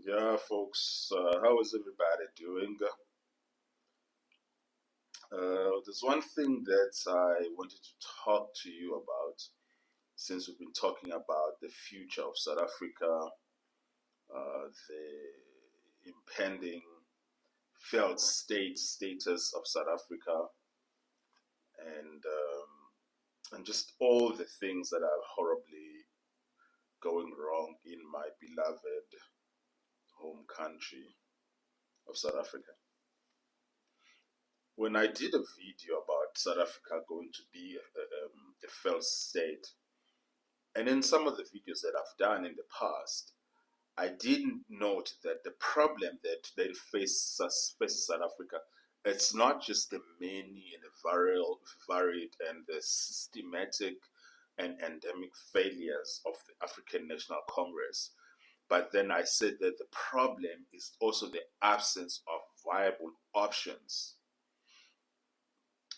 Yeah, folks, how is everybody doing? There's one thing that I wanted to talk to you about since we've been talking about the future of South Africa, the impending failed state status of South Africa, and and just all the things that are horribly going wrong in my beloved home country of South Africa. When I did a video about South Africa going to be a failed state, and in some of the videos that I've done in the past, I did note that the problem that faces South Africa, it's not just the many and the varied and the systematic and endemic failures of the African National Congress, but then I said that the problem is also the absence of viable options.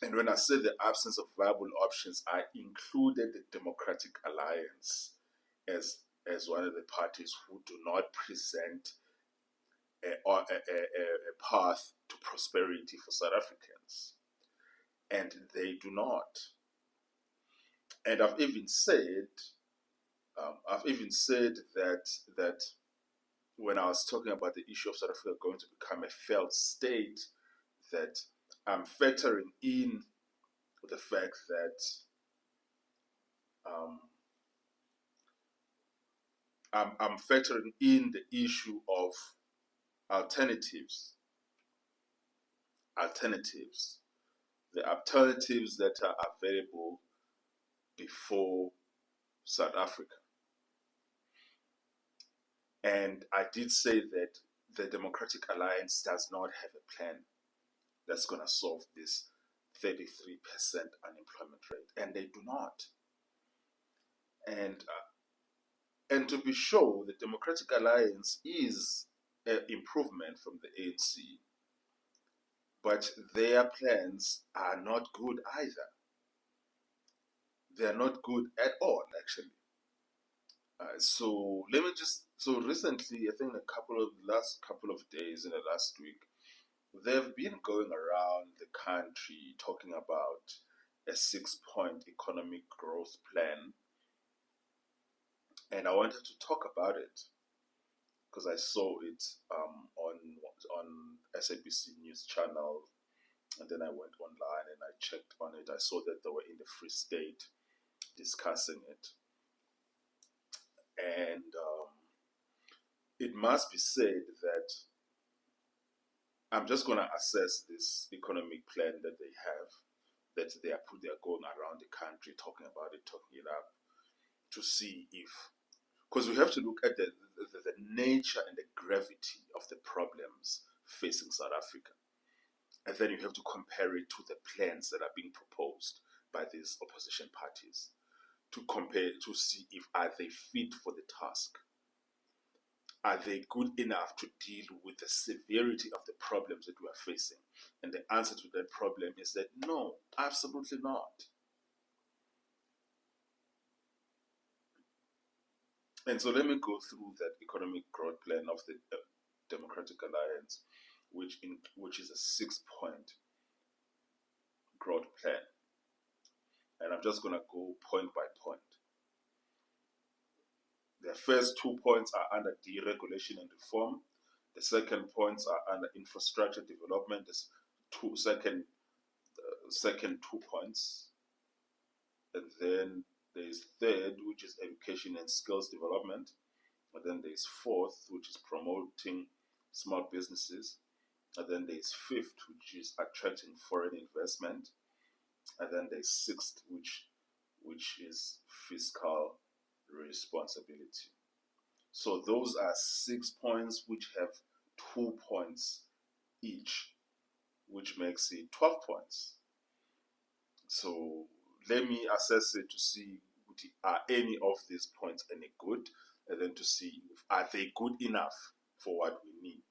And when I say the absence of viable options, I included the Democratic Alliance as one of the parties who do not present a path to prosperity for South Africans. And they do not. And I've even said that when I was talking about the issue of South Africa going to become a failed state, that I'm factoring in the fact that I'm factoring in the issue of alternatives, the alternatives that are available before South Africa. And I did say that the Democratic Alliance does not have a plan that's going to solve this 33% unemployment rate, and they do not. And to be sure, the Democratic Alliance is an improvement from the ANC, but their plans are not good either. They are not good at all, actually. So recently, I think last couple of days in the last week, they've been going around the country talking about a 6-point economic growth plan. And I wanted to talk about it because I saw it on SABC News Channel, and then I went online and I checked on it. I saw that they were in the Free State discussing it, and it must be said that I'm just going to assess this economic plan that they have, that they are going around the country talking about it, talking it up, to see if, because we have to look at the nature and the gravity of the problems facing South Africa. And then you have to compare it to the plans that are being proposed by these opposition parties, to compare, to see if are they fit for the task. Are they good enough to deal with the severity of the problems that we are facing? And the answer to that problem is that no, absolutely not. And so let me go through that economic growth plan of the Democratic Alliance, which is a 6-point growth plan. And I'm just going to go point by point. The first 2 points are under deregulation and reform. The second points are under infrastructure development. The second 2 points. And then there is third, which is education and skills development. And then there is fourth, which is promoting small businesses. And then there is fifth, which is attracting foreign investment. And then there is sixth, which is fiscal responsibility. So those are 6 points which have 2 points each, which makes it 12 points. So let me assess it to see are any of these points any good, and then to see if are they good enough for what we need.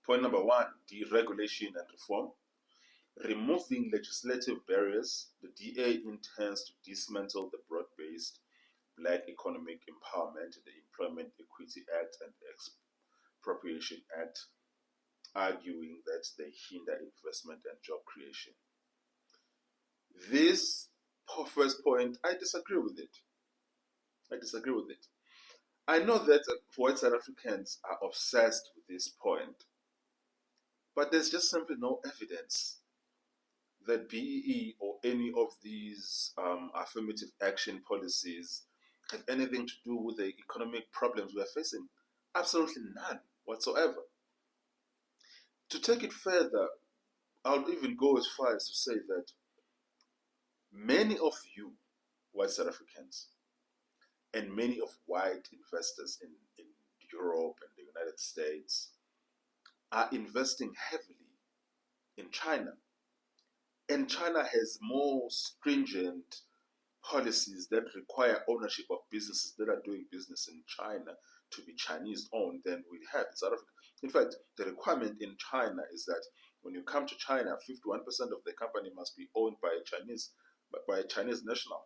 Point number 1, deregulation and reform. Removing legislative barriers, the DA intends to dismantle the broad-based Black Economic Empowerment, the Employment Equity Act, and the Expropriation Act, arguing that they hinder investment and job creation. This first point, I disagree with it. I know that white South Africans are obsessed with this point, but there's just simply no evidence that BEE or any of these affirmative action policies have anything to do with the economic problems we are facing. Absolutely none whatsoever. To take it further, I'll even go as far as to say that many of you white South Africans and many of white investors in Europe and the United States are investing heavily in China. And China has more stringent policies that require ownership of businesses that are doing business in China to be Chinese owned than we have in South Africa. In fact, the requirement in China is that when you come to China, 51% of the company must be owned by a Chinese national.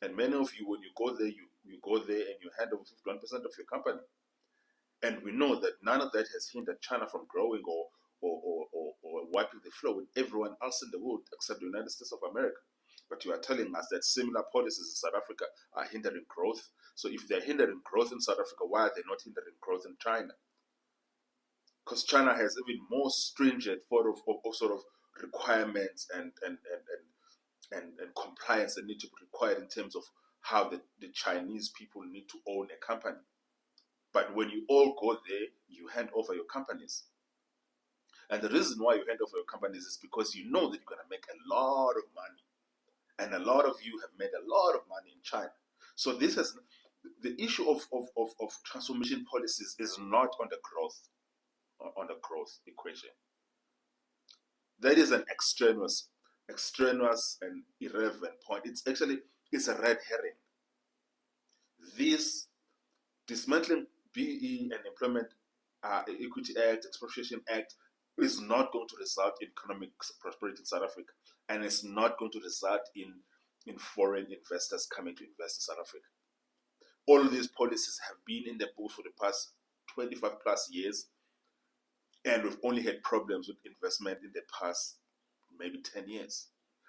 And many of you, when you go there, you go there and you hand over 51% of your company. And we know that none of that has hindered China from growing or wiping the floor with everyone else in the world except the United States of America. But you are telling us that similar policies in South Africa are hindering growth. So if they're hindering growth in South Africa, why are they not hindering growth in China? Because China has even more stringent sort of requirements and compliance that need to be required in terms of how the Chinese people need to own a company. But when you all go there, you hand over your companies. And the reason why you hand over your companies is because you know that you're going to make a lot of money. And a lot of you have made a lot of money in China. So this has the issue of transformation policies is not on the growth equation. That is an extraneous and irrelevant point. It's a red herring. This dismantling BEE and Employment Equity Act, Expropriation Act is not going to result in economic prosperity in South Africa, and it's not going to result in foreign investors coming to invest in South Africa. All of these policies have been in the books for the past 25 plus years, and we've only had problems with investment in the past maybe 10 years.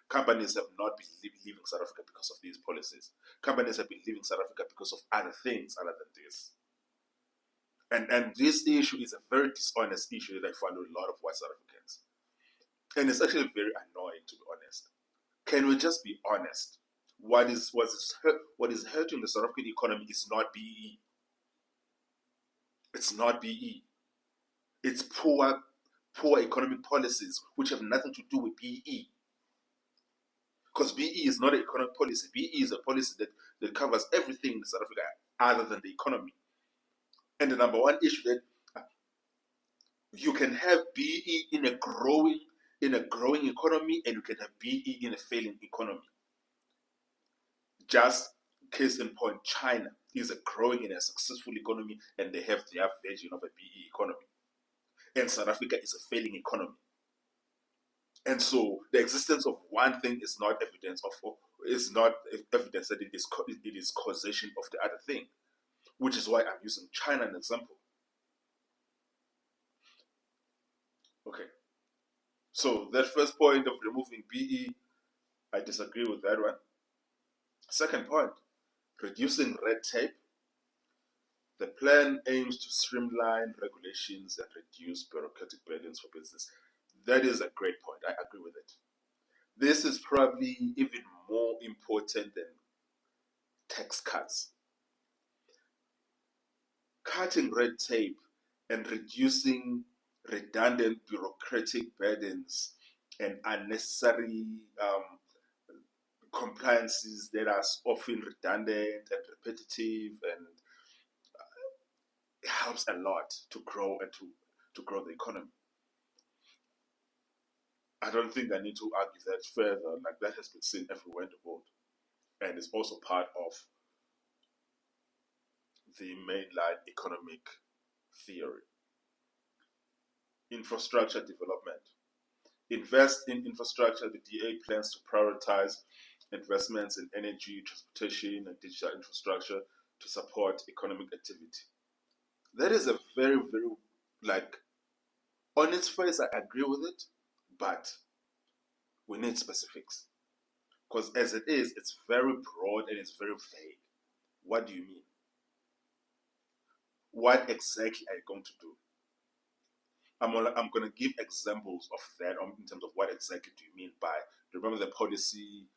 Companies have not been leaving South Africa because of these policies. Companies have been leaving South Africa because of other things other than this. And this issue is a very dishonest issue that I find with a lot of white South Africans. And it's actually very annoying, to be honest. Can we just be honest? What is hurting the South African economy is not BEE. It's not BEE. It's poor economic policies which have nothing to do with BEE. Because BEE is not an economic policy. BEE is a policy that covers everything in South Africa other than the economy. And the number one issue that you can have BEE in a growing economy, and you can have BEE in a failing economy. Just case in point, China is a growing and a successful economy, and they have their version of a BEE economy. And South Africa is a failing economy. And so the existence of one thing is not evidence that it is causation of the other thing. Which is why I'm using China as an example. Okay. So that first point of removing BEE, I disagree with that one. Second point, reducing red tape. The plan aims to streamline regulations and reduce bureaucratic burdens for business. That is a great point. I agree with it. This is probably even more important than tax cuts. Cutting red tape and reducing redundant bureaucratic burdens and unnecessary compliances that are often redundant and repetitive, and it helps a lot to grow and to grow the economy. I don't think I need to argue that further. Like, that has been seen everywhere in the world, and it's also part of the mainline economic theory. Infrastructure development. Invest in infrastructure. The DA plans to prioritize investments in energy, transportation, and digital infrastructure to support economic activity. That is a very, very, like, on its face, I agree with it, but we need specifics. Because as it is, it's very broad and it's very vague. What do you mean? What exactly are you going to do? I'm going to give examples of that in terms of what exactly do you mean by, remember the policy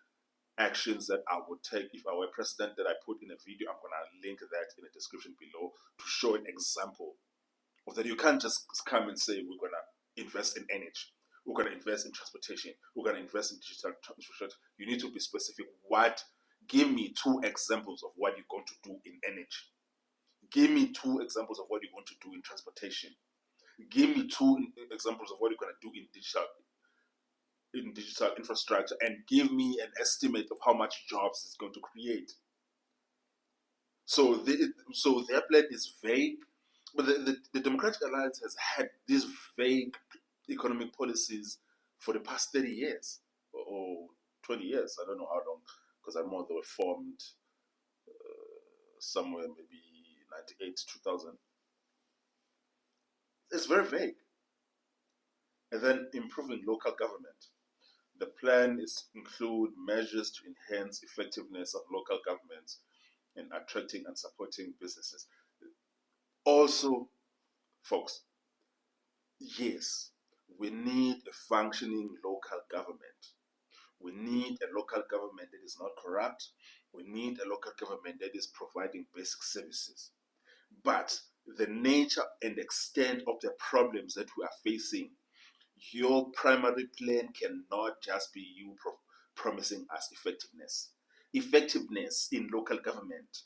actions that I would take if I were president that I put in a video. I'm going to link that in the description below to show an example of that. You can't just come and say we're going to invest in energy, we're going to invest in transportation, we're going to invest in digital infrastructure. You need to be specific. Give me 2 examples of what you're going to do in energy. Give me 2 examples of what you're going to do in transportation. Give me 2 examples of what you're going to do in digital infrastructure, and give me an estimate of how much jobs it's going to create. So their plan is vague, but the Democratic Alliance has had these vague economic policies for the past 30 years or 20 years. I don't know how long, because I know they were formed somewhere maybe 98 to 2000. It's very vague. And then improving local government. The plan include measures to enhance effectiveness of local governments in attracting and supporting businesses. Also, folks, yes, we need a functioning local government. We need a local government that is not corrupt. We need a local government that is providing basic services. But the nature and extent of the problems that we are facing, your primary plan cannot just be you promising us effectiveness. Effectiveness in local government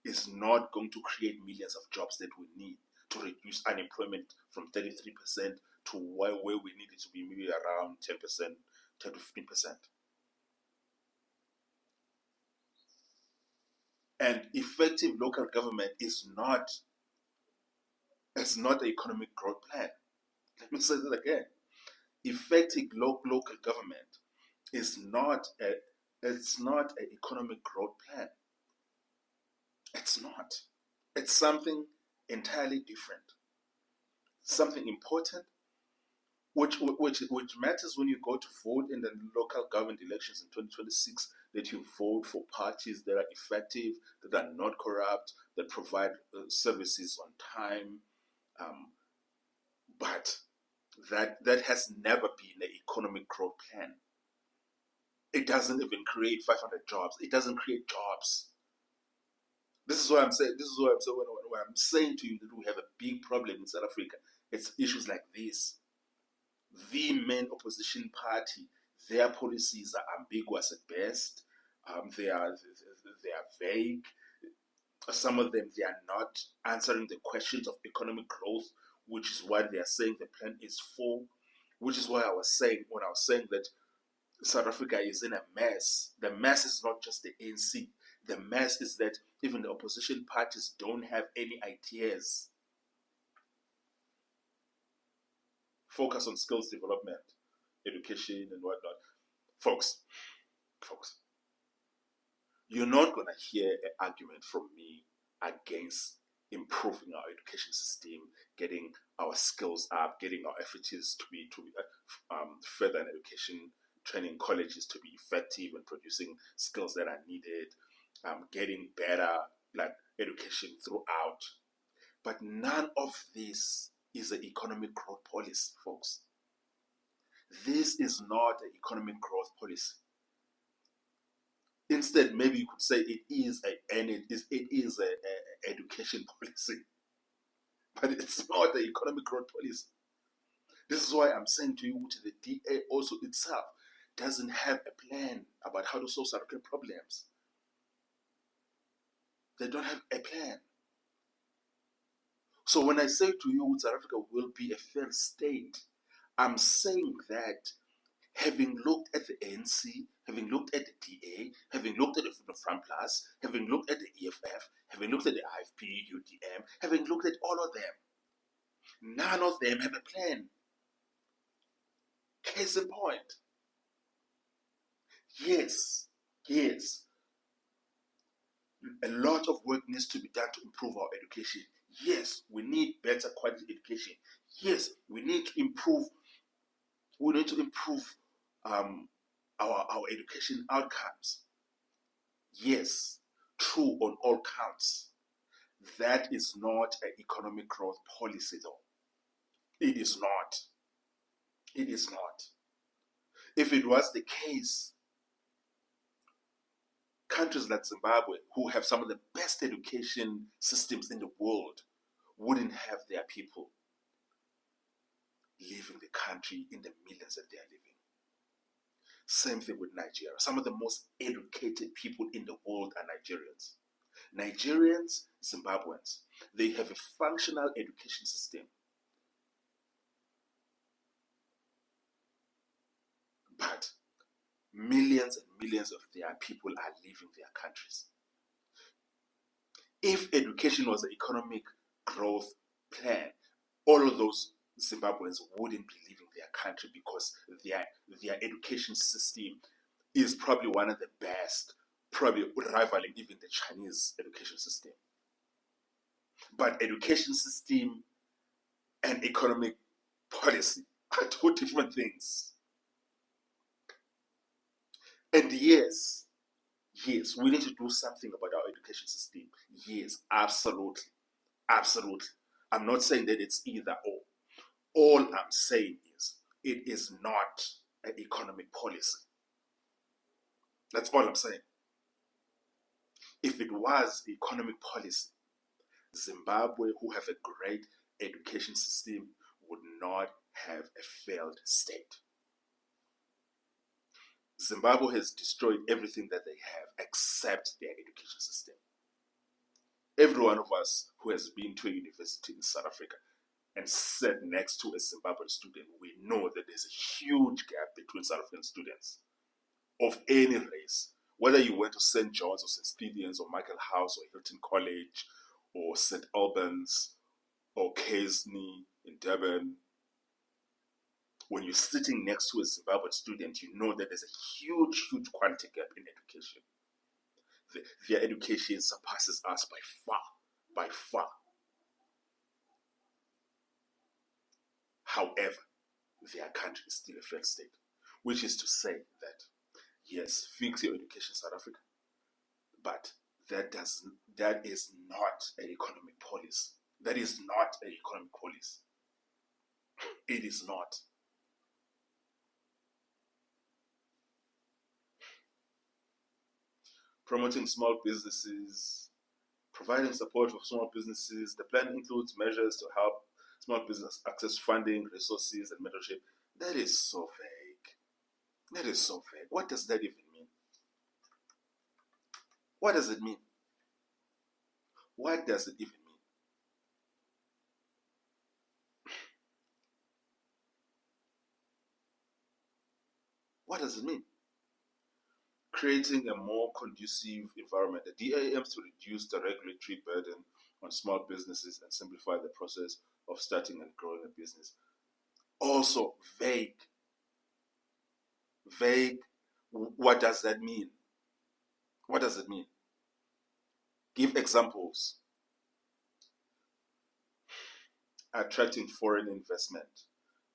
is not going to create millions of jobs that we need to reduce unemployment from 33% to where we need it to be maybe around 10%, 10 to 15%. And effective local government is not an economic growth plan. Let me say that again. Effective local government is not an economic growth plan. It's not. It's something entirely different. Something important, which matters when you go to vote in the local government elections in 2026, that you vote for parties that are effective, that are not corrupt, that provide services on time. But that has never been an economic growth plan. It doesn't even create 500 jobs. It doesn't create jobs. This is what I'm saying. When I'm saying to you that we have a big problem in South Africa, it's issues like this. The main opposition party, their policies are ambiguous at best. They are vague. Some of them, they are not answering the questions of economic growth, which is what they are saying the plan is for. Which is why I was saying, when I was saying that South Africa is in a mess, the mess is not just the ANC. The mess is that even the opposition parties don't have any ideas. Focus on skills development, education, and whatnot. Folks, you're not going to hear an argument from me against improving our education system, getting our skills up, getting our FETs to be further in education, training colleges to be effective and producing skills that are needed, getting better like education throughout. But none of this is an economic growth policy, folks. This is not an economic growth policy. Instead, maybe you could say it is an education policy, but it's not the economic growth policy. This is why I'm saying to you, the DA also itself doesn't have a plan about how to solve South African problems. They don't have a plan. So when I say to you, South Africa will be a failed state, I'm saying that having looked at the ANC, having looked at the DA, having looked at the Freedom Front Plus, having looked at the EFF, having looked at the IFP, UDM, having looked at all of them, none of them have a plan. Case in point. Yes, Yes, a lot of work needs to be done to improve our education. Yes, we need better quality education. Yes, we need to improve. We need to improve our education outcomes. Yes, true on all counts. That is not an economic growth policy, though. It is not. It is not. If it was the case, countries like Zimbabwe, who have some of the best education systems in the world, wouldn't have their people leaving the country in the millions that they are living. Same thing with Nigeria. Some of the most educated people in the world are Nigerians. Nigerians, Zimbabweans, they have a functional education system. But millions and millions of their people are leaving their countries. If education was an economic growth plan, all of those Zimbabweans wouldn't be leaving their country because their education system is probably one of the best, probably rivaling even the Chinese education system. But education system and economic policy are two different things. And yes, we need to do something about our education system. Yes, absolutely. Absolutely. I'm not saying that it's either or. All I'm saying is it is not an economic policy. That's all I'm saying. If it was economic policy, Zimbabwe, who have a great education system, would not have a failed state. Zimbabwe has destroyed everything that they have except their education system. Every one of us who has been to a university in South Africa and sat next to a Zimbabwean student, we know that there's a huge gap between South African students of any race, whether you went to St. John's or St. Stephen's or Michael House or Hilton College or St. Albans or Casney in Durban. When you're sitting next to a Zimbabwean student, you know that there's a huge, huge quality gap in education. Their education surpasses us by far. However, their country is still a failed state, which is to say that, yes, fix your education, South Africa, but that is not an economic policy. That is not an economic policy. It is not. Promoting small businesses, providing support for small businesses. The plan includes measures to help small business access funding, resources, and mentorship. That is so vague. That is so vague. What does that even mean? What does it mean? What does it even mean? What does it mean? Creating a more conducive environment. The DA aims to reduce the regulatory burden on small businesses and simplify the process of starting and growing a business. Also, vague. Vague. What does that mean? What does it mean? Give examples. Attracting foreign investment.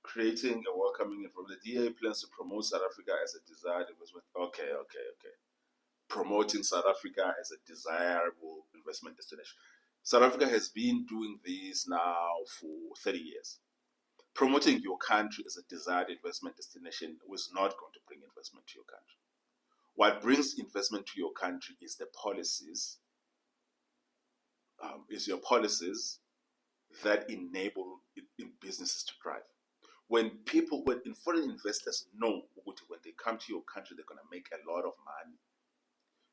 Creating a welcoming environment. The DA plans to promote South Africa as a desired investment. Okay. Promoting South Africa as a desirable investment destination. South Africa has been doing this now for 30 years. Promoting your country as a desired investment destination was not going to bring investment to your country. What brings investment to your country is the policies, your policies that enable businesses to thrive. When foreign investors know when they come to your country, they're going to make a lot of money.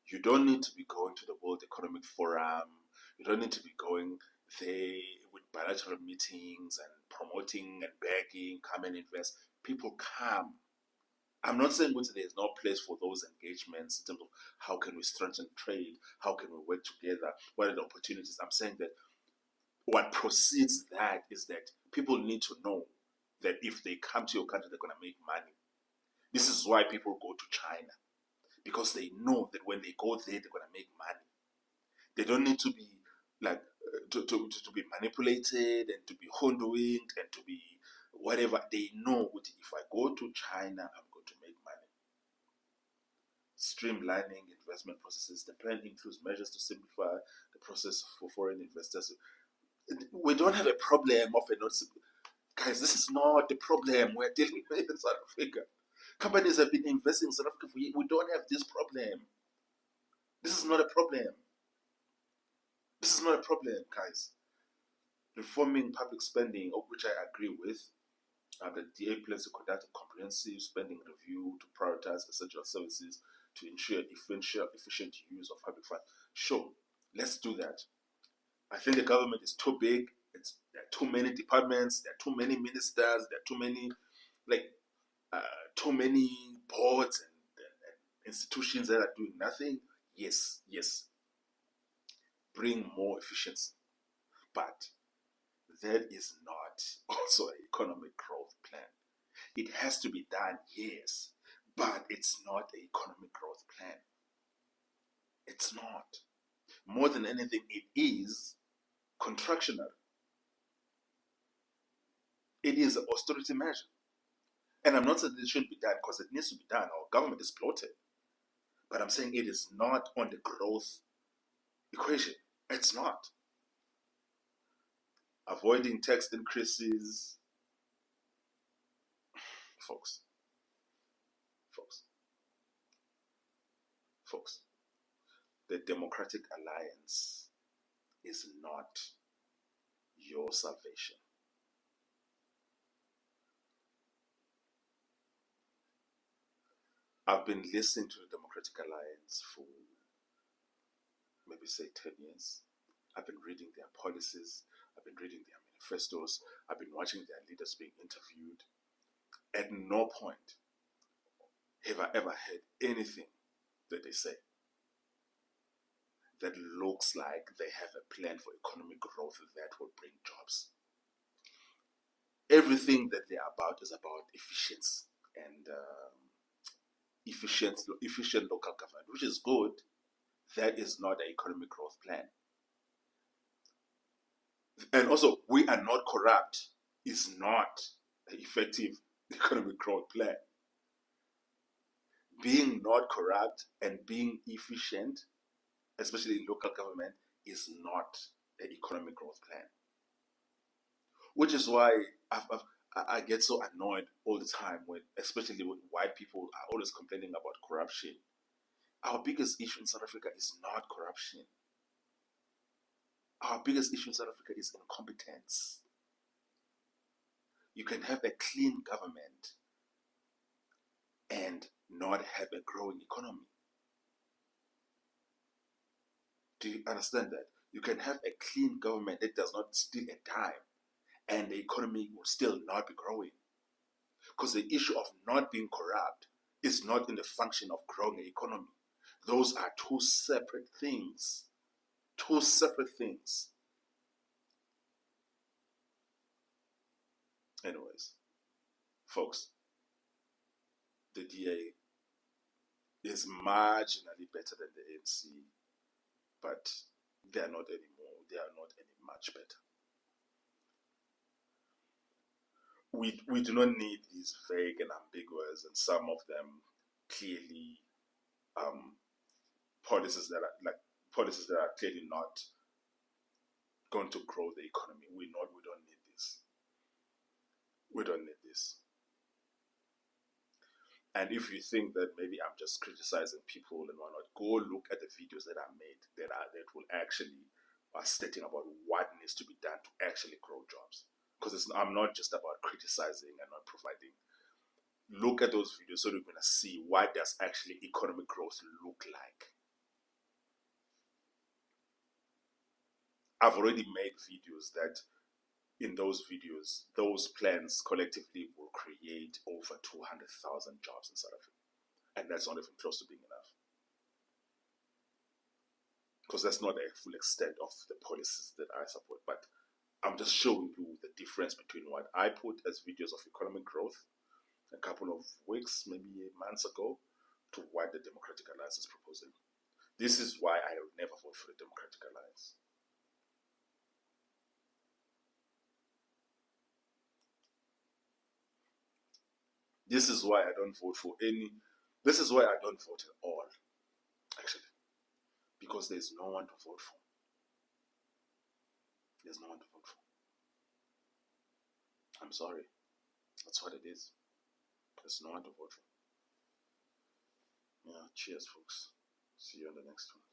You don't need to be going to the World Economic Forum. You don't need to be going there with bilateral meetings and promoting and begging, come and invest. People come. I'm not saying there's no place for those engagements in terms of how can we strengthen trade, how can we work together, what are the opportunities. I'm saying that what precedes that is that people need to know that if they come to your country, they're going to make money. This is why people go to China. because they know that when they go there, they're going to make money. They don't need to be like to be manipulated and to be hoodwinked and to be whatever. They know that if I go to China, I'm going to make money. Streamlining investment processes. The plan includes measures to simplify the process for foreign investors. We don't have a problem of it not. Guys, this is not the problem we're dealing with in South Africa. Companies have been investing in South Africa for years. We don't have this problem. This is not a problem. This is not a problem, guys. Reforming public spending, of which I agree with, the DA plans to conduct a comprehensive spending review to prioritize essential services to ensure efficient use of public funds. Sure, let's do that. I think the government is too big. There are too many departments. There are too many ministers. There are too many, too many boards and institutions that are doing nothing. Yes. Bring more efficiency, but that is not also an economic growth plan. It has to be done, yes, but it's not an economic growth plan. It's not. More than anything, it is contractional. It is an austerity measure. And I'm not saying it shouldn't be done because it needs to be done. Our government is bloated. But I'm saying it is not on the growth equation. It's not. Avoiding tax increases. Folks. The Democratic Alliance is not your salvation. I've been listening to the Democratic Alliance for maybe say 10 years. I've been reading their policies. I've been reading their manifestos. I've been watching their leaders being interviewed. At no point have I ever heard anything that they say that looks like they have a plan for economic growth that will bring jobs. Everything that they're about is about efficiency and efficient local government, which is good. That is not an economic growth plan. And also, we are not corrupt is not an effective economic growth plan. Being not corrupt and being efficient, especially in local government, is not an economic growth plan. Which is why I get so annoyed all the time when, especially when white people are always complaining about corruption. Our biggest issue in South Africa is not corruption. Our biggest issue in South Africa is incompetence. You can have a clean government and not have a growing economy. Do you understand that? You can have a clean government that does not steal a dime and the economy will still not be growing. Because the issue of not being corrupt is not in the function of growing the economy. Those are two separate things. Two separate things. Anyways, folks, the DA is marginally better than the ANC, but they are not anymore. They are not any much better. We do not need these vague and ambiguous, and some of them clearly policies that are clearly not going to grow the economy. We don't need this. We don't need this. And if you think that maybe I'm just criticizing people and whatnot, go look at the videos that I made that will actually are stating about what needs to be done to actually grow jobs. Because I'm not just about criticizing and not providing. Look at those videos so you're going to see what does actually economic growth look like. I've already made videos that in those videos, those plans collectively will create over 200,000 jobs in South Africa. And that's not even close to being enough. Because that's not a full extent of the policies that I support. But I'm just showing you the difference between what I put as videos of economic growth a couple of weeks, maybe months ago, to what the Democratic Alliance is proposing. This is why I will never vote for the Democratic Alliance. This is why I don't vote for any. This is why I don't vote at all, actually. Because there's no one to vote for. There's no one to vote for. I'm sorry. That's what it is. There's no one to vote for. Yeah, cheers, folks. See you on the next one.